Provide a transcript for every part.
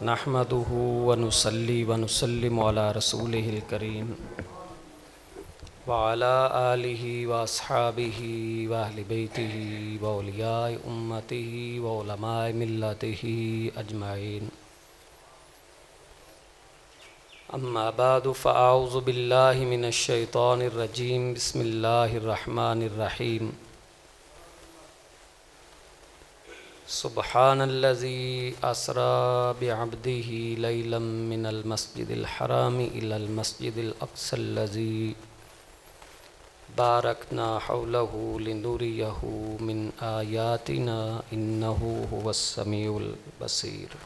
नहमदुहु व नुसल्ली व नुसल्लिमु अला रसूलिहिल करीम व अला आलिहि व अस्हाबिहि व अहलि बैतिहि व औलियाए उम्मतिहि व उलमाए मिल्लतिहि अजमाइन। अम्मा बादु फ़अऊज़ु बिल्लाहि मिनश शैतानिर रजीम। बिस्मिल्लाहिर रहमानिर रहीम। सुब्हानल्लज़ी अस्रा बिअब्दिही लैलम मिनल मस्जिदिल हराम इलल मस्जिदिल अक़्सल्लज़ी बारकना हौलहु लिनुरियहु मिन आयातिना इन्नहु हुवस्समीउल बसीर।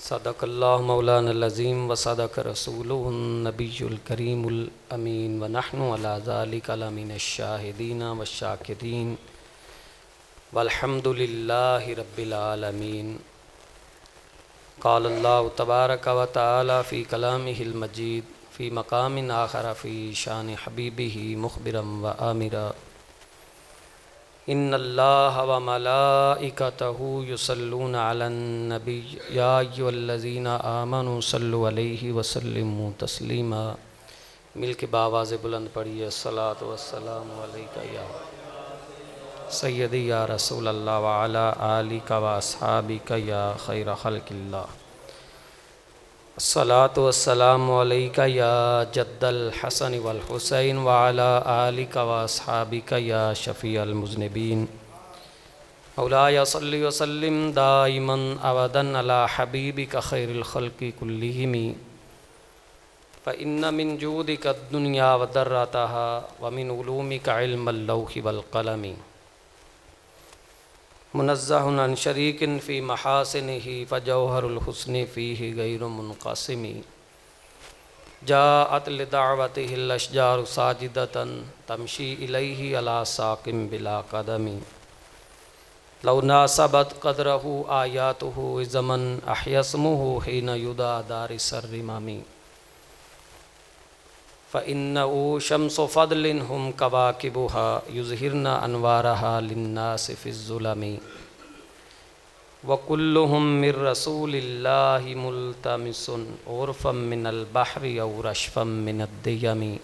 सदक़ल्लाहु मौलानल अज़ीम व सदक़ रसूलुहुन नबियुल करीमुल अमीन व नहनु अला ज़ालिका लमिनश शाहिदीन व शाकिरीन वल्हम्दुलिल्लाहि रब्बिल आलमीन। क़ाल अल्लाहु तबारक व तआला फ़ी कलामिहिल मजीद फ़ी मक़ामिन आख़र फ़ी शान हबीबिही मुख़बिरम व आमिरा। इन्नल्लाह व मलाइकतहु युसल्लूना अलन नबी या अय्युहल्लज़ीना आमनू सल्लु अलैहि व सल्लिमू तस्लीमा। मिल के बावाज़ बुलंद पढ़िए अस्सलातु वस्सलामु अलैका या सय्यदी या रसूल अल्लाह व अला आलिका व अस्हाबिका या खैर खल्क़िल्लाह। अस्सलातु वस्सलामु अलैका या जद्दल हसन वल हुसैन व अला आलिका व अस्हाबिका या शफ़ीअल मुज़निबीन। मौलाया सल्लि व सल्लिम दाइमन अबदन अला हबीबिका खैरिल खल्क़ि कुल्लिहिम। फ़इन्न मिन जूदिका दुनिया व दर्रतहा व मिन उलूमिका इल्मल लौहि वल क़लम। मुनज़्ज़हुन अन शरीकिन फ़ी महासिनिही फ़जौहरुल हुस्नि फ़ीहि गैरु मुनक़सिमी। जाअत लिदअवतिहिल अशजारु साजिदतन तमशी इलैहि अला साक़िम बिला क़दमी। लौ नासबत क़द्रहु आयातुहु इज़मन अहयस्मुहु हिन युदा दारिसर रिमामी। फ़इन्नहु शम्सु फ़द्लिन हुम कवाकिबुहा युज़हिरना अनवारहा लिन्नासि फ़िज़्ज़ुलमी। व कुल्लुहुम मिर रसूलिल्लाहि मुल्तमिसुन उर्फ़म मिनल बहरि औ रशफ़म मिनद्दियमी।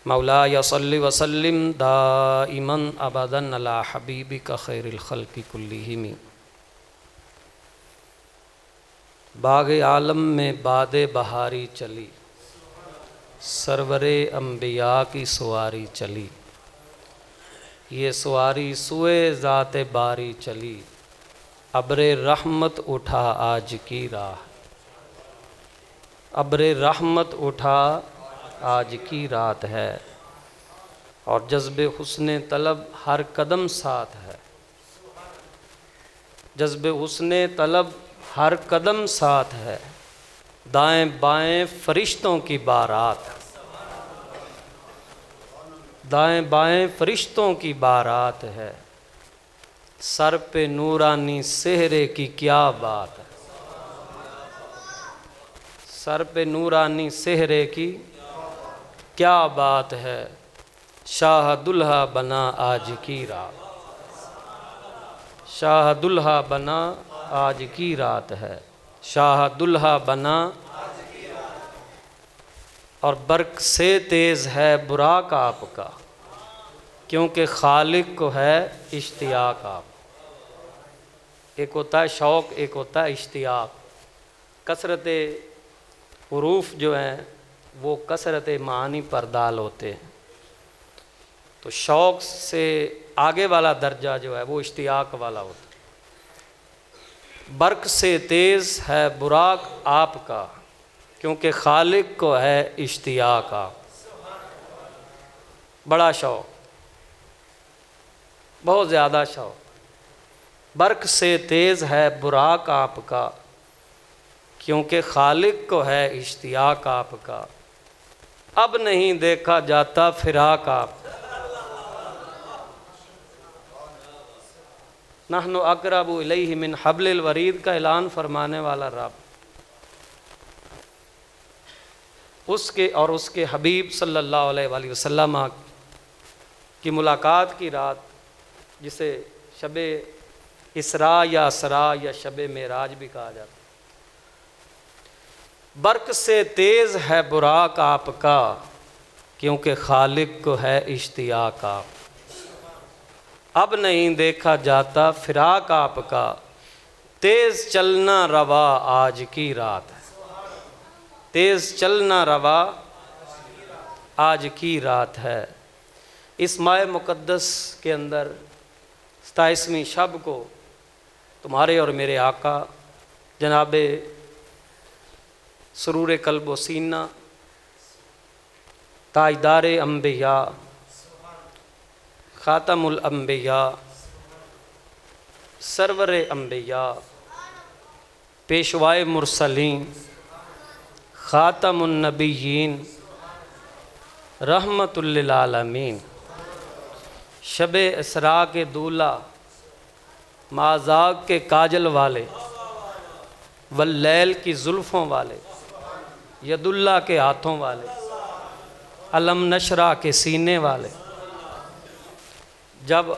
मौलाया सल्लि व सल्लिम दाइमन अबदन अला हबीबिका खैरिल खल्क़ि कुल्लिहिम। बाग़े आलम में बादे बहारी चली, सरवरे अम्बिया की सवारी चली। ये सवारी सुए ज़ाते बारी चली, अब्रे रहमत उठा आज की राह। अब्रे रहमत उठा आज की रात है और जज्बे हुस्ने तलब हर कदम साथ है। जज्बे हुस्ने तलब हर कदम साथ है, दाएं बाएं फरिश्तों की बारात। दाएं बाएं फरिश्तों की बारात है, सर पे नूरानी सेहरे की क्या बात है। सर पे नूरानी सेहरे की क्या बात है, शाह दुल्हा बना आज की रात। शाह दुल्हा बना आज की रात है, शाह दुल्हा बना। और बर्क से तेज़ है बुराक आपका, क्योंकि खालिक को है इश्तियाक आप। एक होता है शौक़, एक होता है इश्तियाक। कसरत हुरूफ जो हैं वो कसरत मानी पर दाल होते हैं, तो शौक़ से आगे वाला दर्जा जो है वो इश्तियाक वाला होता है। बर्क से तेज़ है बुराक आपका, क्योंकि खालिक को है इश्तियाक आप। बड़ा शौक़, बहुत ज़्यादा शौक़। बर्क से तेज़ है बुराक आपका, क्योंकि खालिक को है इश्तियाक आपका। अब नहीं देखा जाता फिराक आप। नहनु अक़रबु इलैहि मिन हब्लिल वरीद का ऐलान फरमाने वाला रब, उसके और उसके हबीब सल्लल्लाहु अलैहि वसल्लम की मुलाकात की रात, जिसे शबे इसरा या असरा या शब मेराज भी कहा जाता। बर्क से तेज़ है बुराक आपका, क्योंकि खालिक को है इश्तियाक आप। अब नहीं देखा जाता फिराक आपका, तेज़ चलना रवा आज की रात है। तेज़ चलना रवा आज की रात है। इस माह मुक़द्दस के अंदर 27वीं शब को तुम्हारे और मेरे आका जनाबे सुरूर कल्ब व सीना ताजदार अम्बिया ख़ातमुल अम्बिया सरवर अम्बिया पेशवाए मुरसलीन ख़ातमुन नबिय्यीन रहमतुल लिल आलमीन शब इसरा के दूल्हा माज़ाक के काजल वाले वल्लैल की जुल्फ़ों वाले यदुल्ला के हाथों वाले अलम नशरा के सीने वाले, जब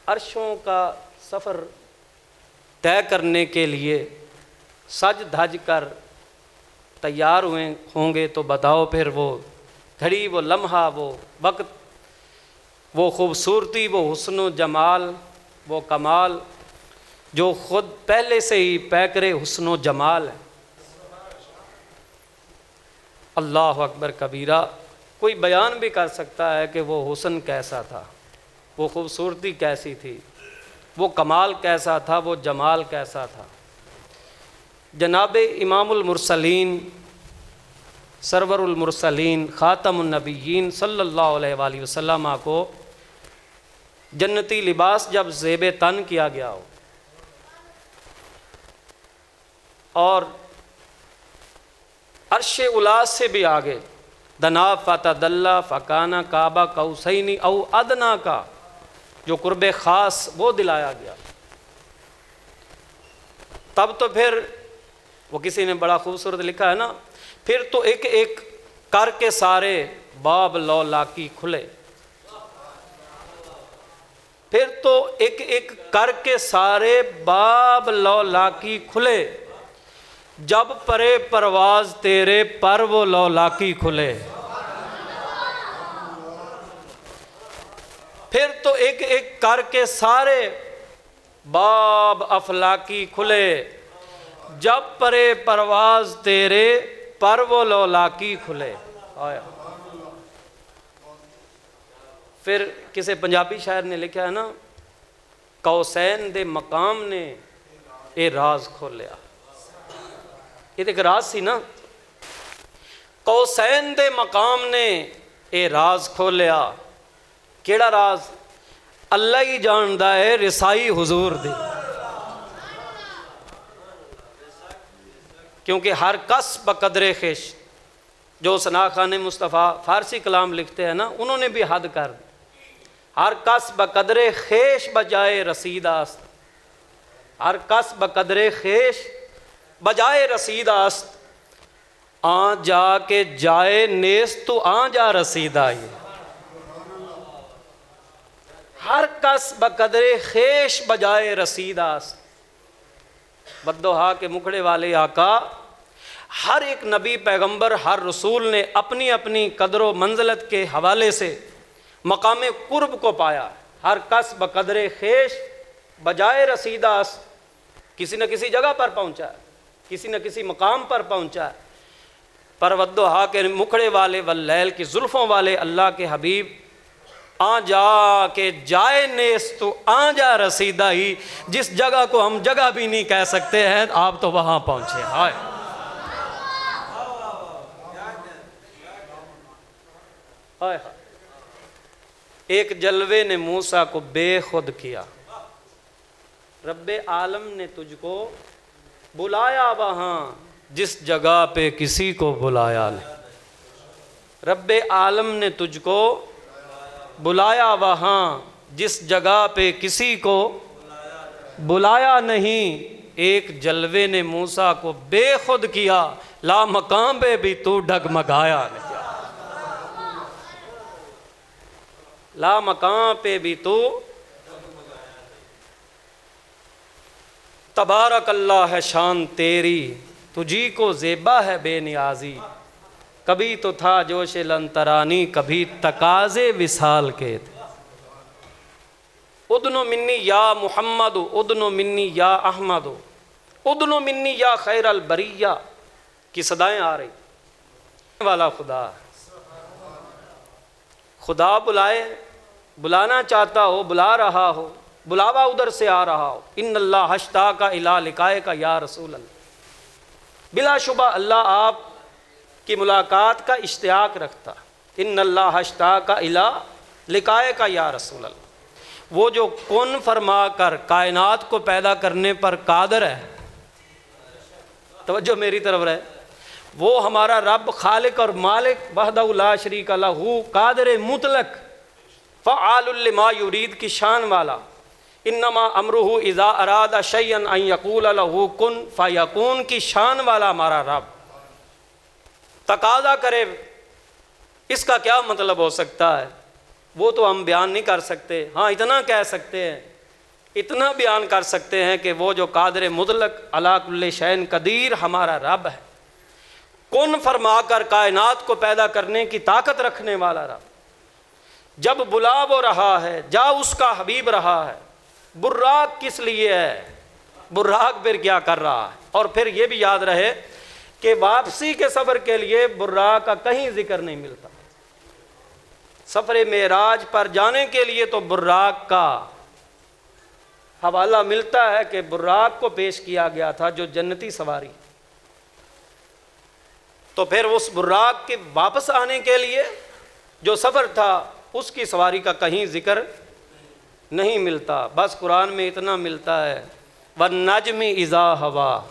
अर्शों का सफ़र तय करने के लिए सज धज कर तैयार हुए होंगे तो बताओ फिर वो घड़ी, वो लम्हा, वो वक्त, वो खूबसूरती, वो हुस्न जमाल, वो कमाल जो ख़ुद पहले से ही पैकरे हुस्न जमाल है। अल्लाह अकबर कबीरा। कोई बयान भी कर सकता है कि वो हुस्न कैसा था, वो खूबसूरती कैसी थी, वो कमाल कैसा था, वो जमाल कैसा था। जनाब इमामुल मुरसलीन सरवरुल मुरसलीन ख़ातमुन नबिय्यीन सल्लल्लाहु अलैहि वसल्लम को जन्नती लिबास जब ज़ेब तन किया गया हो और अर्श उला से भी आगे दना फ़तदल्ला फ़काना काबा कौसैनी औ अदना का जो कुर्बे ख़ास वो दिलाया गया, तब तो फिर वो किसी ने बड़ा खूबसूरत लिखा है ना, फिर तो एक एक कर के सारे बाब लौ लाकी खुले। फिर तो एक एक कर के सारे बाब लौ लाकी खुले, जब परे परवाज तेरे पर वो लौ लाकी खुले। फिर तो एक एक करके सारे बाब अफलाकी खुले, जब परे परवाज तेरे पर वो लौ लाकी खुले। आया। फिर किसी पंजाबी शायर ने लिखा है ना, कौसैन दे मकाम ने ये राज खोलिया। ये तो एक राज सी ना, कौसैन दे मकाम ने ये राज खोलिया। केड़ा राज? अल्लाह ही जानदा है रिसाई हुजूर दी। क्योंकि हर कस बकदरे ख़िश, जो सना खान मुस्तफ़ा फ़ारसी कलाम लिखते हैं ना, उन्होंने भी हद कर दी। हर कस बकदरे ख़ेश बजाए रसीदास्त, हर कस बकदरे ख़ेश बजाए रसीदास्त, आ जाके जाए नेस तो आ जा रसीदा। ये हर कस बकदरे ख़ेश बजाए रसीदास्त। बद्दोहा के मुखड़े वाले आका, हर एक नबी पैगंबर हर रसूल ने अपनी अपनी कदर मंजिलत के हवाले से मकाम कुर्ब को पाया। हर कस बकदरे ख़ेश बजाए रसीदास्त, किसी न किसी जगह पर पहुँचा है, किसी न किसी मकाम पर पहुँचा है। पर वद्दोहा के मुखड़े वाले वल्लैल की जुल्फ़ों वाले अल्लाह के हबीब, आ जा के जाए नेस तो आ जा रसीदा ही, जिस जगह को हम जगह भी नहीं कह सकते हैं, आप तो वहाँ पहुँचे। हाय हाय हाय। एक जलवे ने मूसा को बेखुद किया, रब्बे आलम ने तुझको बुलाया वहाँ जिस जगह पे किसी को बुलाया नहीं। रब्बे आलम ने तुझको बुलाया वहाँ जिस जगह पे किसी को बुलाया नहीं। एक जलवे ने मूसा को बेखुद किया, ला मकाम पे भी तू डगमगाया नहीं। ला मकाम पे भी तू। तबारक अल्लाह है शान तेरी, तुझी को ज़ेबा है बेनियाजी। कभी तो था जोश लंतरानी, कभी तकाज़े विसाल के थे। उदनो मिन्नी या मुहम्मद, उदनो मिन्नी या अहमद, उदनो मिन्नी या खैर अल बरिया की सदाएं आ रही। वाला खुदा, खुदा बुलाए, बुलाना चाहता हो, बुला रहा हो, बुलावा उधर से आ रहा हो। इन्नल्लाह हश्ता का इला लिकाए का या रसूल अल्लाह, बिलाशुबा अल्लाह आप की मुलाकात का इश्तियाक रखता। इन्नल्लाह हश्ता का इला लिकाए का या रसूल अल्लाह, वो जो कौन फरमा कर कायनात को पैदा करने पर कादर है, तवज्जो मेरी तरफ रहे, वो हमारा रब खालिक और मालिक वहदहु ला शरीक लहू कादर मुतलक फ़आलुल लिमा युरीद की शान वाला। इन्नमा अमरुहु इज़ा अरादा शयअन अन यक़ूल लहू कुन फ़यकून की शान वाला हमारा रब। तकाज़ा करे, इसका क्या मतलब हो सकता है वो तो हम बयान नहीं कर सकते। हाँ, इतना कह सकते हैं, इतना बयान कर सकते हैं कि वो जो कादर मुतलक अला कुल्ली शैइन कदीर हमारा रब है, कौन फरमा कर कायनात को पैदा करने की ताकत रखने वाला रब, जब बुला वो रहा है, जा उसका हबीब रहा है। बुर्राक किस लिए है, बुर्राक फिर क्या कर रहा है। और फिर ये भी याद रहे कि वापसी के सफ़र के लिए बुर्राक का कहीं जिक्र नहीं मिलता। सफ़र मेराज पर जाने के लिए तो बुर्राक का हवाला मिलता है कि बुर्राक को पेश किया गया था जो जन्नती सवारी। तो फिर उस बुर्राक के वापस आने के लिए जो सफ़र था उसकी सवारी का कहीं जिक्र नहीं मिलता। बस कुरान में इतना मिलता है, वन्नज्मि इज़ा हवा।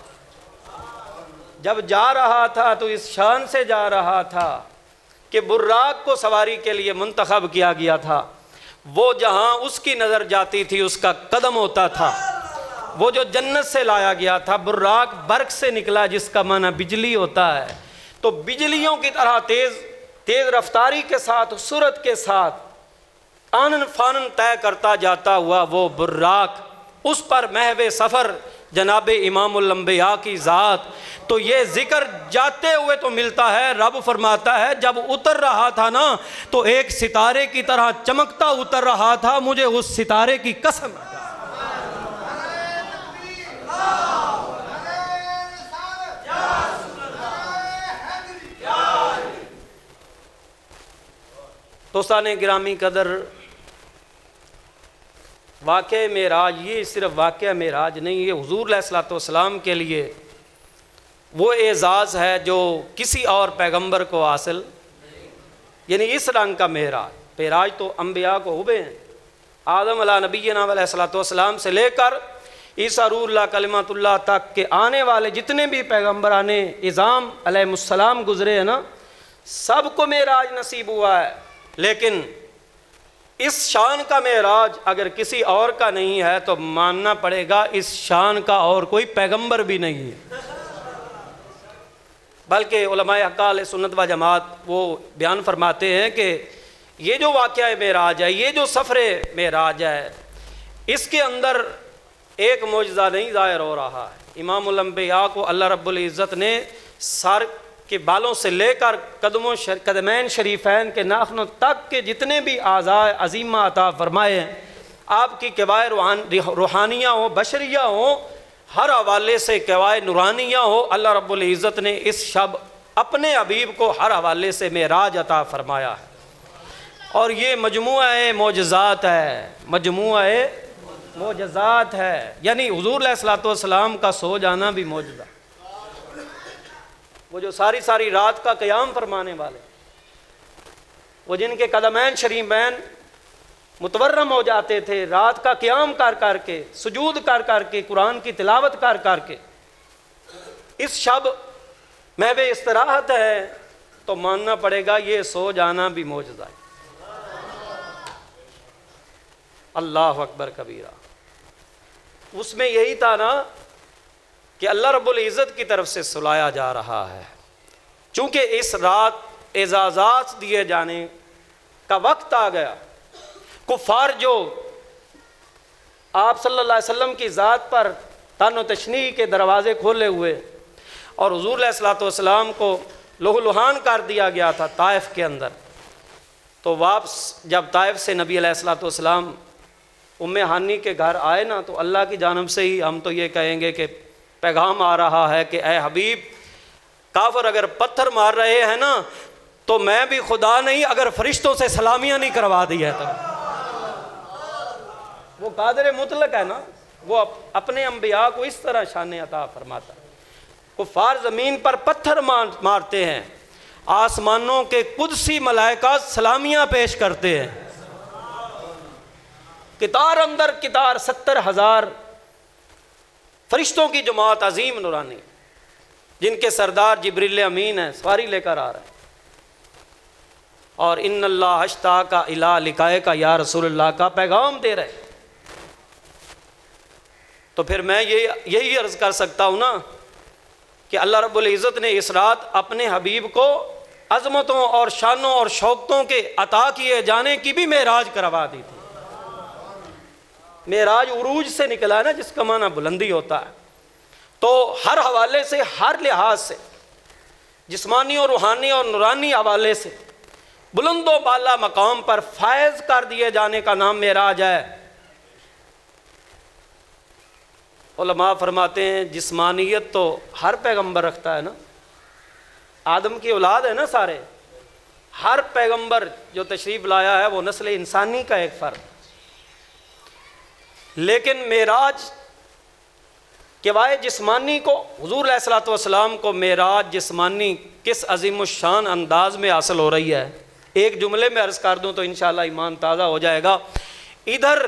जब जा रहा था तो इस शान से जा रहा था कि बुर्राक को सवारी के लिए मुंतखब किया गया था। वो जहाँ उसकी नज़र जाती थी उसका कदम होता था। वो जो जन्नत से लाया गया था, बुर्राक बर्क से निकला जिसका माना बिजली होता है, तो बिजलियों की तरह तेज़ रफ्तारी के साथ, सूरत के साथ आनन फानन तय करता जाता हुआ वो बुर्राक, उस पर महवे सफ़र जनाब इमामुल अंबिया की ज़ात। तो ये ज़िक्र जाते हुए तो मिलता है, रब फरमाता है जब उतर रहा था ना तो एक सितारे की तरह चमकता उतर रहा था, मुझे उस सितारे की कसम। दोस्ताने गिरामी कदर, वाक़या मेराज ये सिर्फ वाक़या मेराज नहीं, ये हुज़ूर अलैहिस्सलातु वस्सलाम के लिए वो एज़ाज़ है जो किसी और पैगंबर को हासिल, यानी इस रंग का मेराज तो अम्बिया को हुए हैं। आदम अला नबीना अलैहिस्सलातु वस्सलाम से लेकर ईसा रूहुल्लाह कलिमतुल्लाह तक के आने वाले जितने भी पैगंबराने इज़ाम अलैहिमुस्सलाम गुज़रे हैं ना, सबको मेराज नसीब हुआ है। लेकिन इस शान का मेराज अगर किसी और का नहीं है तो मानना पड़ेगा इस शान का और कोई पैगंबर भी नहीं है। बल्कि उलमाए अकाल सुन्नत व जमात वो बयान फरमाते हैं कि ये जो वाक़या मेराज है, ये जो सफ़र मेराज है, इसके अंदर एक मौजज़ा नहीं ज़ाहिर हो रहा है। इमामुल अंबिया को अल्लाह रब्बुल इज़्ज़त ने सर के बालों से लेकर कदमैन शरीफैन के नाखनों तक के जितने भी आज़ाए अज़ीमा अता फरमाए हैं, आपकी कवाए रूहानिया हो, बशरिया हो, हर हवाले से कवाए नूरानिया हो, अल्लाह रब्बुल इज़्ज़त ने इस शब अपने हबीब को हर हवाले से मेराज अता फरमाया है। और ये मजमुआ मोजज़ात है, मजमुआ मोजज़ात है, यानी हुज़ूर अलैहिस्सलातु वस्सलाम का सो जाना भी मोजज़ा। वो जो सारी सारी रात का क़याम फरमाने वाले, वो जिनके कदमैन शरीफैन मुतवर्रम हो जाते थे रात का क़याम कर कर के, सुजूद कर कर के, कुरान की तिलावत कर कर के, इस शब महवे इस्तराहत है, तो मानना पड़ेगा ये सो जाना भी मोजज़ा है। अल्लाह अकबर कबीरा। उसमें यही था ना कि अल्लाह रब्बुल इज़्ज़त की तरफ से सुलाया जा रहा है। चूँकि इस रात एजाज़ात दिए जाने का वक्त आ गया, कुफ़ार जो आप सल्लल्लाहु अलैहि वसल्लम की ज़ात पर तानो तशनी के दरवाज़े खोले हुए, और हुज़ूर अलैहिस्सलाम को लहूलुहान कर दिया गया था ताइफ के अंदर। तो वापस जब ताइफ से नबी अलैहिस्सलाम उम्मे हानी के घर आए ना, तो अल्लाह की जानब से ही हम तो ये कहेंगे कि पैगाम आ रहा है कि ए हबीब, काफिर अगर पत्थर मार रहे हैं ना, तो मैं भी खुदा नहीं अगर फरिश्तों से सलामियाँ नहीं करवा दी है। तो वो कादिर मुतलक है ना, वो अपने अम्बिया को इस तरह शान अता फरमाता है। कुफार ज़मीन पर पत्थर मारते हैं, आसमानों के कुदसी मलाइका सलामियाँ पेश करते हैं। कितार अंदर कितार 70,000 फरिश्तों की जमात अजीम नूरानी, जिनके सरदार जिब्रील अमीन है, सवारी लेकर आ रहे हैं। और इन्नल्लाह अश्ता का इला लिकाए का या रसूलुल्लाह का पैगाम दे रहे। तो फिर मैं यही अर्ज़ कर सकता हूँ ना कि अल्लाह रब्बुल इज़्ज़त ने इस रात अपने हबीब को अज़मतों और शानों और शौक़तों के अता किए जाने की भी मेराज करवा दी थी। मेराज उरूज से निकला ना, जिसका माना बुलंदी होता है। तो हर हवाले से, हर लिहाज से, जिस्मानी और रूहानी और नूरानी हवाले से बुलंदो बाला मकाम पर फायज कर दिए जाने का नाम मेराज है। उलमा फरमाते हैं जिस्मानियत तो हर पैगंबर रखता है ना, आदम की औलाद है ना सारे, हर पैगंबर जो तशरीफ़ लाया है वो नस्ल इंसानी का एक फ़र्द। लेकिन मेराज के वाए जिस्मानी को, हुज़ूर अलैहिस्सलातु वस्सलाम को मेराज जिस्मानी किस अज़ीमुश्शान अंदाज में हासिल हो रही है, एक जुमले में अर्ज़ कर दूँ तो इंशाअल्लाह ईमान ताज़ा हो जाएगा। इधर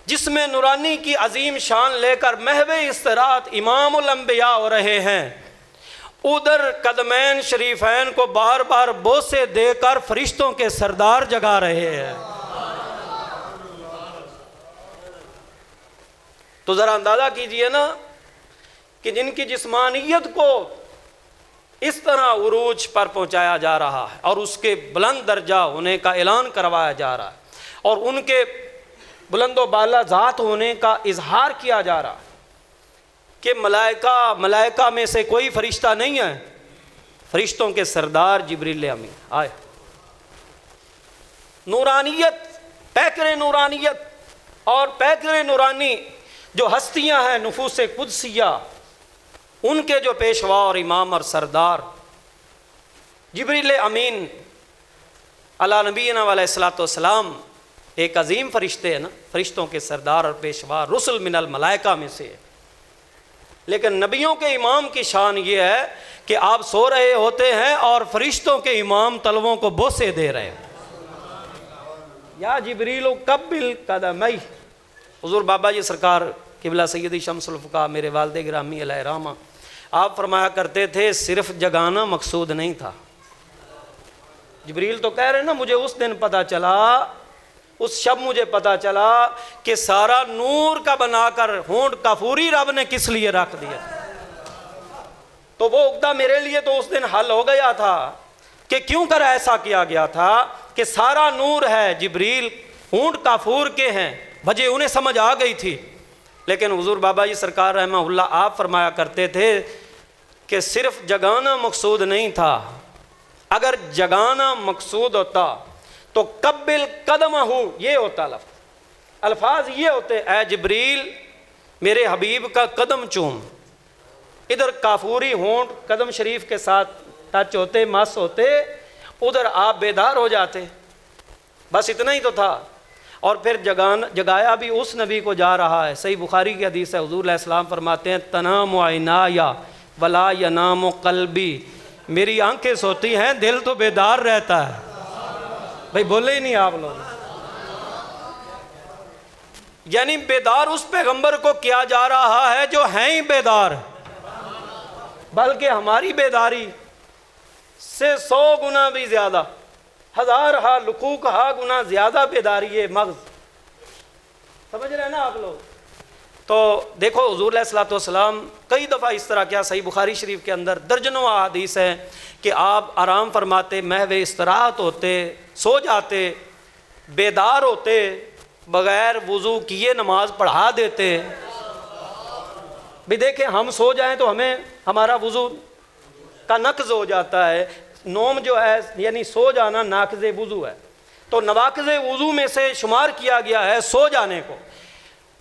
जिसमें नूरानी की अजीम शान लेकर महवे इस्तरात इमामुल अंबिया हो रहे हैं, उधर कदमैन शरीफैन को बार बार बोसे देकर फरिश्तों के सरदार जगा रहे हैं। तो ज़रा अंदाज़ा कीजिए ना कि जिनकी जिस्मानियत को इस तरह उरूज पर पहुंचाया जा रहा है और उसके बुलंद दर्जा होने का ऐलान करवाया जा रहा है और उनके बुलंदो बाला ज़ात होने का इजहार किया जा रहा है कि मलाइका में से कोई फरिश्ता नहीं है, फरिश्तों के सरदार जिब्रील अमीन आए। नूरानियत, पैकर नूरानियत और पैकर नूरानी जो हस्तियां हैं नुफूस कुदसिया, उनके जो पेशवा और इमाम और सरदार जिब्रील अमीन अला नबीना अलैहिस्सलातु वस्सलाम एक अजीम फरिश्ते हैं ना, फरिश्तों के सरदार और पेशवा, रुसल मिनल मलाइका में से। लेकिन नबियों के इमाम की शान ये है कि आप सो रहे होते हैं और फरिश्तों के इमाम तलवों को बोसे दे रहे हैं। या जिब्रील कब्बिल कदमई, हुज़ूर बाबा जी सरकार किबला सैयदी शम्सुल फ़ुक़हा मेरे वालिद गिरामी अलैहि रहमा, आप फरमाया करते थे सिर्फ जगाना मकसूद नहीं था। जिब्रील तो कह रहे हैं ना, मुझे उस दिन पता चला, उस शब मुझे पता चला कि सारा नूर का बनाकर होंठ काफूरी रब ने किस लिए रख दिया। तो वो उक्दा मेरे लिए तो उस दिन हल हो गया था कि क्यों कर ऐसा किया गया था कि सारा नूर है, जिब्रील होंठ काफूर के हैं, वजह उन्हें समझ आ गई थी। लेकिन हुज़ूर बाबा जी सरकार रहमहुल्लाह आप फरमाया करते थे कि सिर्फ जगाना मकसूद नहीं था, अगर जगाना मकसूद होता तो कब्बिल कदमहू ये होता लफ्ज़, अल्फाज ये होते, ए जिब्रील मेरे हबीब का कदम चूम। इधर काफूरी होंठ कदम शरीफ के साथ टच होते, मस होते, उधर आप बेदार हो जाते, बस इतना ही तो था। और फिर जगाया भी उस नबी को जा रहा है। सही बुखारी की हदीस है, हुज़ूर अलैहिस्सलाम फरमाते हैं तनामु ऐनाया वला यनामु क़ल्बी, मेरी आंखें सोती हैं, दिल तो बेदार रहता है। भाई बोले ही नहीं आप लोग। यानी बेदार उस पैगंबर को किया जा रहा है जो हैं ही बेदार, बल्कि हमारी बेदारी से 100 गुना भी ज़्यादा, 1000 लुकूक गुना ज़्यादा बेदारी है मग़ज़। समझ रहे हैं ना आप लोग। तो देखो हुज़ूर अलैहिस्सलातु वस्सलाम कई दफ़ा इस तरह क्या, सही बुखारी शरीफ के अंदर दर्जनों अहादीस हैं कि आप आराम फरमाते, महवे इस्तराहत होते, सो जाते, बेदार होते, बग़ैर वज़ू किए नमाज पढ़ा देते। भी देखें, हम सो जाएं तो हमें हमारा वुज़ू का नक्ज़ हो जाता है। नोम जो है यानी सो जाना नाक़ज़े वुज़ू है, तो नवाक़ज़े वुज़ू में से शुमार किया गया है सो जाने को।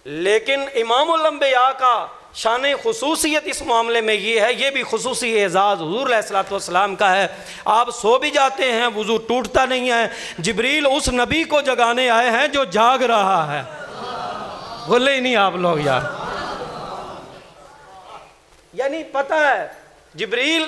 लेकिन इमामुल अंबिया का शान खुसूसियत इस मामले में ये है, ये भी खुसूसी एजाज़ हुज़ूर अलैहिस्सलातु वस्सलाम का है। आप सो भी जाते हैं, वुज़ू टूटता नहीं है। जिब्रील उस नबी को जगाने आए हैं जो जाग रहा है। बोले ही नहीं आप लोग यार। यानी पता है जिब्रील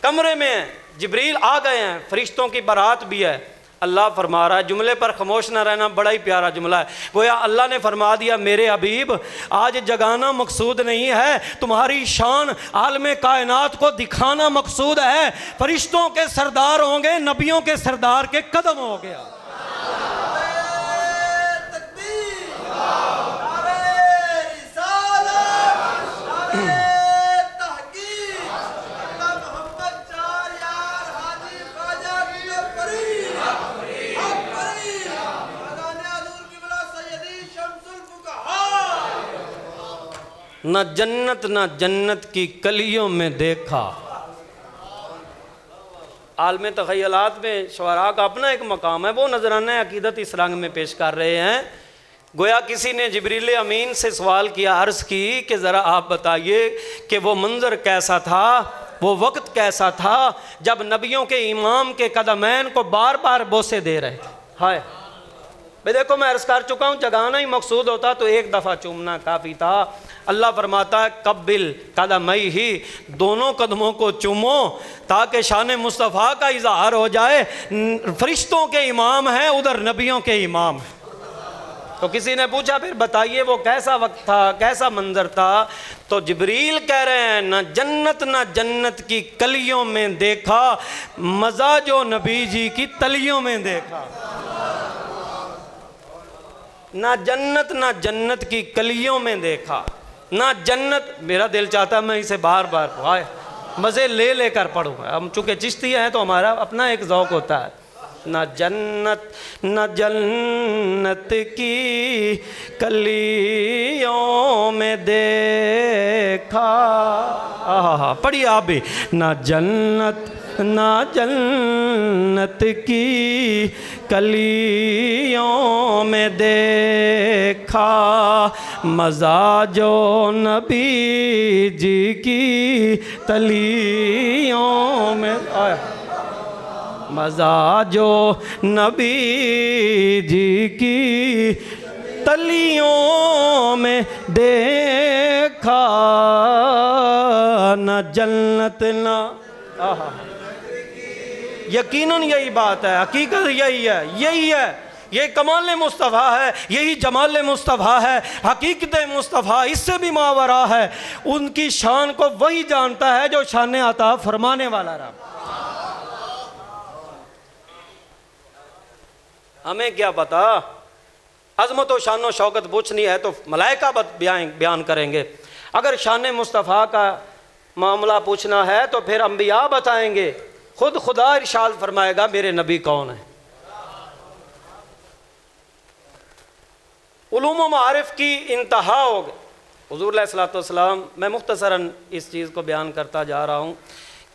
कमरे में है, जिब्रील आ गए हैं, फरिश्तों की बारात भी है। अल्लाह फरमा रहा है, जुमले पर खामोश ना रहना बड़ा ही प्यारा जुमला है। गोया अल्लाह ने फरमा दिया, मेरे हबीब आज जगाना मकसूद नहीं है, तुम्हारी शान आलम कायनात को दिखाना मकसूद है। फरिश्तों के सरदार होंगे, नबियों के सरदार के कदम हो गया। न जन्नत न जन्नत की कलियों में देखा। आलम तख़य्युलात में शुअरा का अपना एक मकाम है, वो नजराना अकीदत इस रंग में पेश कर रहे हैं। गोया किसी ने जिब्रील अमीन से सवाल किया, अर्ज़ की कि ज़रा आप बताइए कि वो मंज़र कैसा था, वो वक्त कैसा था जब नबियों के इमाम के कदमैन को बार बार बोसे दे रहे थे। हाय भाई देखो, मैं अर्ज़ कर चुका हूँ, जगाना ही मकसूद होता तो एक दफ़ा चूमना काफ़ी था। अल्लाह फरमाता है कब्बिल कदमई ही, दोनों कदमों को चूमो ताकि शान मुस्तफ़ा का इज़हार हो जाए। फरिश्तों के इमाम हैं, उधर नबियों के इमाम हैं। तो किसी ने पूछा फिर बताइए वो कैसा वक्त था, कैसा मंजर था? तो जिब्रील कह रहे हैं, न जन्नत न जन्नत की कलियों में देखा, मज़ा जो नबी जी की तलियों में देखा। ना जन्नत ना जन्नत की कलियों में देखा, ना जन्नत। मेरा दिल चाहता मैं इसे बार बार आए मज़े ले लेकर पढ़ूँ। हम चूँकि चिश्ती हैं तो हमारा अपना एक ज़ौक़ होता है। ना जन्नत न जन्नत की कलियों में देखा। आहा, पढ़िए आप भी। ना जन्नत ना जन्नत की कलियों में देखा, मज़ा जो नबी जी की तलियों में आया। मज़ा जो नबी जी की तलियों में देखा, न जन्नत ना। आहा, यकीनन यही बात है, हकीकत यही है, यही है, ये कमाल मुस्तफ़ा है, यही जमाल मुस्तफ़ा है, हकीकत मुस्तफ़ा इससे भी मावरा है। उनकी शान को वही जानता है जो शान अता फरमाने वाला रहा। हमें क्या पता, अज़मत व शान व शौकत पूछनी है तो मलाइका बयान करेंगे। अगर शान मुस्तफ़ा का मामला पूछना है तो फिर अंबिया बताएंगे। खुद खुदा इरशाद फरमाएगा मेरे नबी कौन है। उलूम व मारिफ की इंतहा हो गई। हुज़ूर अलैहिस्सलातु वस्सलाम, मैं मुख्तसरन इस चीज़ को बयान करता जा रहा हूँ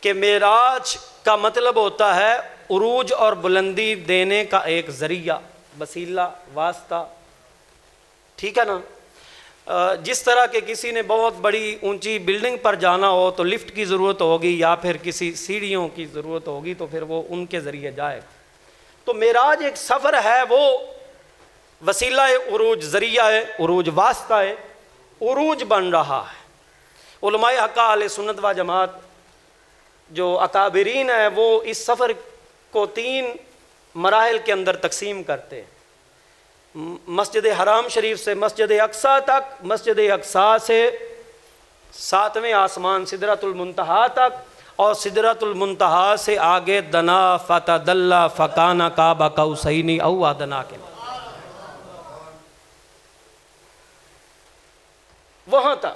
कि मेराज का मतलब होता है उरूज और बुलंदी देने का एक ज़रिया, वसीला, वास्ता। ठीक है ना? जिस तरह के किसी ने बहुत बड़ी ऊंची बिल्डिंग पर जाना हो तो लिफ्ट की ज़रूरत होगी या फिर किसी सीढ़ियों की ज़रूरत होगी, तो फिर वो उनके ज़रिए जाएगा। तो मेराज एक सफ़र है, वो वसीला है, उरूज ज़रिया है, उरूज वास्ता है, उरूज बन रहा है। उलमाए हक़ा अहले सुन्नत व जमात जो अकाबिरीन है वो इस सफ़र को 3 मराहिल के अंदर तकसीम करते हैं। मस्जिद हराम शरीफ से मस्जिद अक्सा तक, मस्जिद अक्सा से 7वें आसमान सिदरतुल मुंतहा तक, और सिदरतुल मुंतहा से आगे दना फतदल्ला फ़काना काबा कौसैनी औ अदना के वहाँ तक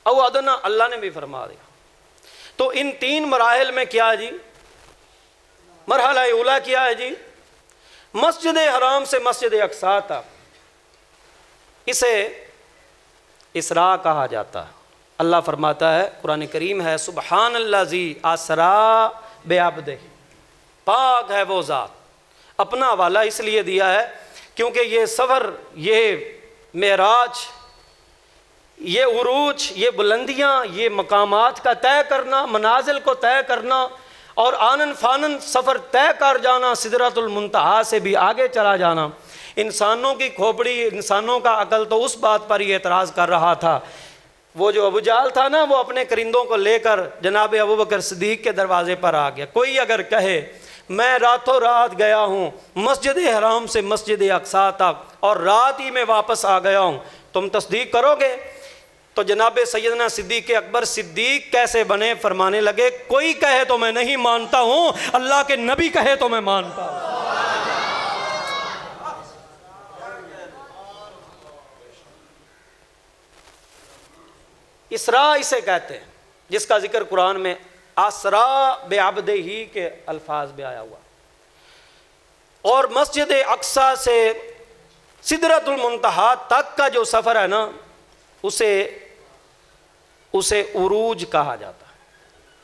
औ अदना अल्लाह ने भी फरमा दिया। तो इन 3 मराहिल में क्या है जी? मरहला उला क्या है जी? मस्जिद हराम से मस्जिद अक्सा तक, इसे इसरा कहा जाता है। अल्लाह फरमाता है, कुरान करीम है, सुबहानल्लाज़ी असरा बेअब्दे, पाक है वो ज़ात। अपना हवाला इसलिए दिया है क्योंकि ये सफ़र, ये मेराज, ये उरूज, ये बुलंदियाँ, ये मकामात का तय करना, मनाजिल को तय करना और आनन फानन सफ़र तय कर जाना, सिदरतुल मुंतहा से भी आगे चला जाना। इंसानों की खोपड़ी, इंसानों का अकल तो उस बात पर ही एतराज़ कर रहा था। वो जो अबू जाल था ना, वो अपने करिंदों को लेकर जनाब अबू बकर सिद्दीक़ के दरवाज़े पर आ गया। कोई अगर कहे मैं रातों रात गया हूँ मस्जिद हराम से मस्जिद अक्सा तक और रात ही में वापस आ गया हूँ, तुम तस्दीक करोगे? तो जनाब सैयदना सिद्दीक़ अकबर सिद्दीक़ कैसे बने? फरमाने लगे, कोई कहे तो मैं नहीं मानता हूँ, अल्लाह के नबी कहे तो मैं मानता हूँ। इसरा इसे कहते हैं जिसका जिक्र कुरान में असरा बेअब्दे ही के अल्फाज में आया हुआ। और मस्जिद अक्सा से सिदरतुल मुंतहा तक का जो सफ़र है ना, उसे उरूज कहा जाता है।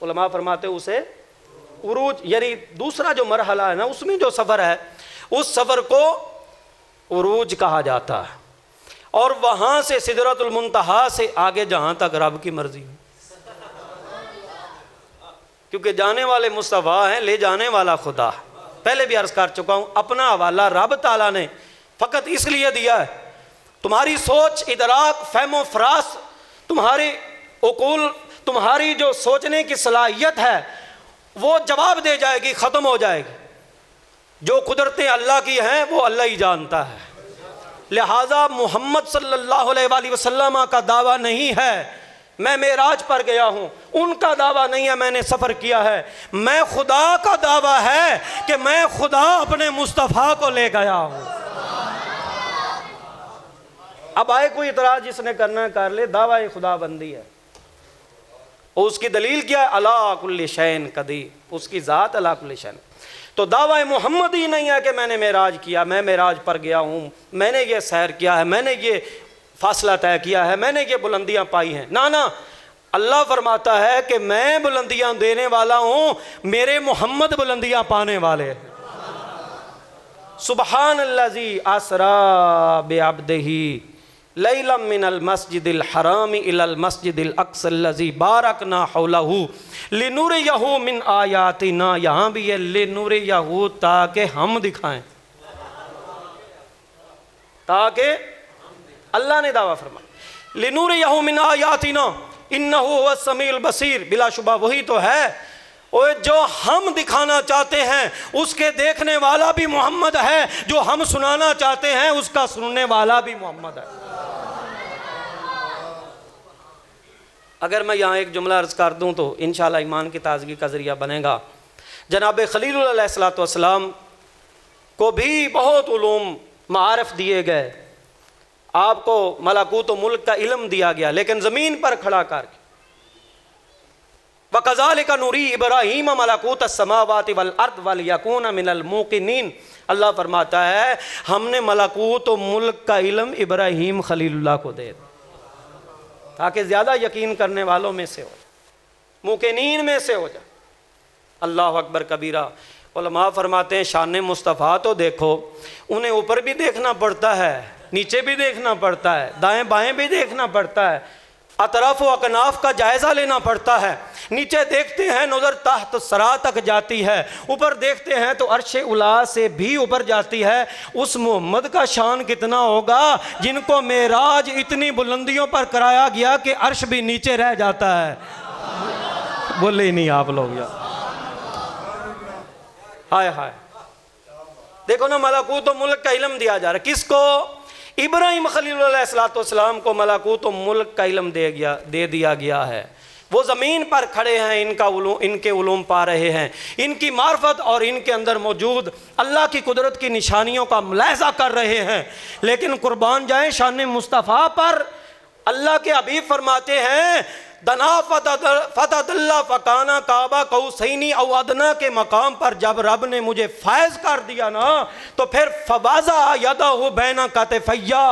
उलमा फरमाते उसे उरूज, यानी दूसरा जो मरहला है ना, उसमें जो सफ़र है उस सफ़र को उरूज कहा जाता है। और वहाँ से सिदरतुल मुंतहा से आगे जहाँ तक रब की मर्जी हो, क्योंकि जाने वाले मुस्तफ़ा हैं, ले जाने वाला खुदा है। पहले भी अर्ज़ कर चुका हूँ, अपना हवाला रब ताला ने फ़कत इसलिए दिया है, तुम्हारी सोच, इदराक, फ़हमो फ़रास, तुम्हारी उकूल, तुम्हारी जो सोचने की सलाहियत है वो जवाब दे जाएगी, ख़त्म हो जाएगी। जो कुदरतें अल्लाह की हैं वो अल्लाह ही जानता है। लिहाजा मोहम्मद सल्लल्लाहु अलैहि वसल्लम का दावा नहीं है मैं मेराज पर गया हूँ, उनका दावा नहीं है मैंने सफ़र किया है, मैं खुदा का दावा है कि मैं खुदा अपने मुस्तफ़ा को ले गया हूँ। अब आए कोई इतराज़ जिसने करना कर ले, दावा ये खुदा बंदी है। और उसकी दलील क्या है? अला कुल्ली शैन कदीर, उसकी ज़ात अला कुल्ली शैन। तो दावा मोहम्मद ही नहीं है कि मैंने मेराज किया, मैं मेराज पर गया हूँ, मैंने ये सैर किया है, मैंने ये फासला तय किया है, मैंने ये बुलंदियाँ पाई हैं। ना ना, अल्लाह फरमाता है कि मैं बुलंदियाँ देने वाला हूँ, मेरे मोहम्मद बुलंदियाँ पाने वाले हैं। सुबहानल्लाज़ी असरा बिअब्दिही लैलम मिनल मस्जिदिल हरामी इलल मस्जिदिल अक्सल्लज़ी बारकना हौलहू लिनुरियहू मिन आयातिना। यहाँ भी ये लिनुरियहू, ताकि हम दिखाएं, ताकि अल्लाह ने दावा फरमाया लिनुरियहू मिन आयातिना इन्नहु हुवस समीउल बसीर। बिलाशुबा वही तो है और जो हम दिखाना चाहते हैं उसके देखने वाला भी मोहम्मद है, जो हम सुनाना चाहते हैं उसका सुनने वाला भी मोहम्मद है। अगर मैं यहाँ एक जुमला अर्ज़ कर दूँ तो इंशाअल्लाह ईमान की ताज़गी का ज़रिया बनेगा। जनाब खलीलुल्लाह अलैहिस्सलाम को भी बहुत उलूम मारिफ दिए गए, आपको मलाकूत व मुल्क का इल्म दिया गया, लेकिन ज़मीन पर खड़ा करके वकज़ालिका नूरी इब्राहीम मलाकूत अस्समावाति वल अर्द वल यकून मिनल मूक़िनीन। अल्लाह फरमाता है हमने मलाकूत व मुल्क का इल्म इब्राहीम खलीलुल्लाह को दे दिया ताकि ज़्यादा यकीन करने वालों में से हो, मूक़िनीन में से हो जाए। अल्लाह अकबर कबीरा। उलमा फरमाते हैं शान मुस्तफ़ा तो देखो, उन्हें ऊपर भी देखना पड़ता है, नीचे भी देखना पड़ता है, दाएं बाएं भी देखना पड़ता है, अतराफ व अकनाफ का जायज़ा लेना पड़ता है। नीचे देखते हैं नज़र तहत सरा तक जाती है, ऊपर देखते हैं तो अर्श उला से भी ऊपर जाती है। उस मोहम्मद का शान कितना होगा जिनको मेराज इतनी बुलंदियों पर कराया गया कि अर्श भी नीचे रह जाता है। बोले ही नहीं आप लोग यार, हाय हाय। देखो ना, मलाकूत व मुल्क का इल्म दिया जा रहा है किसको? इब्राहीम खलीलुल्लाह को मलाकूत व मुल्क का इल्म दे दिया गया है। वो ज़मीन पर खड़े हैं, इनके उलूम पा रहे हैं, इनकी मार्फत और इनके अंदर मौजूद अल्लाह की कुदरत की निशानियों का मुलाहिज़ा कर रहे हैं। लेकिन कुर्बान जाए शान मुस्तफ़ा पर, अल्लाह के हबीब फरमाते हैं दना फतदल्ला फ़काना काबा कौसैनी औ अदना के मकाम पर जब रब ने मुझे फैज़ कर दिया ना, तो फिर फवाज़ा यदहु बैना कतफैया,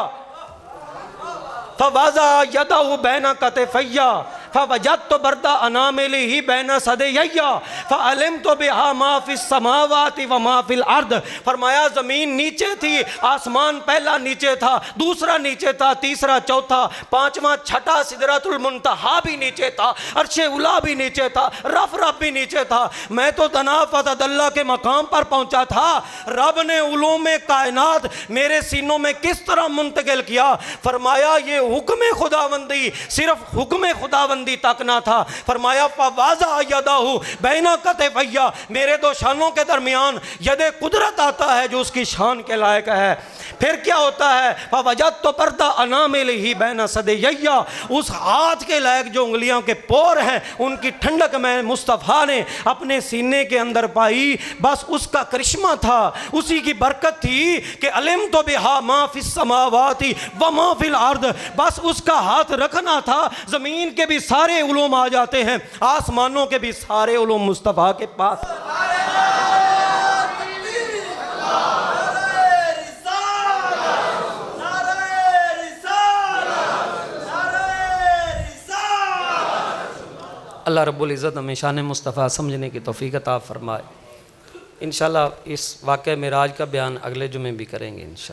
फवाजा यदहु बैना कतफैया फवजदतु बरदा अनामिलिही बैना सदैया फअलिमतु बिहा मा फिस समावाति व मा फिल अर्द। फरमाया ज़मीन नीचे थी, आसमान पहला नीचे था, दूसरा नीचे था, तीसरा चौथा, पांचवा छठा सिदरतुल मुंतहा भी नीचे था, अर्शे उला भी नीचे था, रफ रफ भी नीचे था। मैं तो तनाफत अल्लाह के मकाम पर पहुंचा था। रब ने उलूम कायनात मेरे सीनों में किस तरह मुंतकिल किया। फरमाया ये हुक्म खुदाबंदी सिर्फ हुक्म खुदाबंदी तक ना था। फरमाया फवाजा यदाहु बैना कतफैया, मेरे दो शानों के दरमियान यदे कुदरत आता है जो उसकी शान के लायक है। फिर क्या होता है, फवजदतु बरदा अनामिलिही बैना सदैया, उस हाथ के लायक जो उंगलियों के पोर हैं उनकी ठंडक मैं मुस्तफ़ा ने अपने सीने के अंदर पाई। बस उसका करिश्मा था, उसी की बरकत थी कि अलिमतु बिहा मा फिस समावाति व मा फिल अर्द। बस उसका हाथ रखना था, ज़मीन के भी सारे उलूम आ जाते हैं, आसमानों के भी सारे उलूम मुस्तफ़ा के पास। अल्लाह रब्बुल इज़्ज़त हमें शान मुस्तफ़ा समझने की तौफ़ीक़ अता फ़रमाए। इंशाअल्लाह इस वाक़या मेराज का बयान अगले जुमे भी करेंगे इंशाअल्लाह।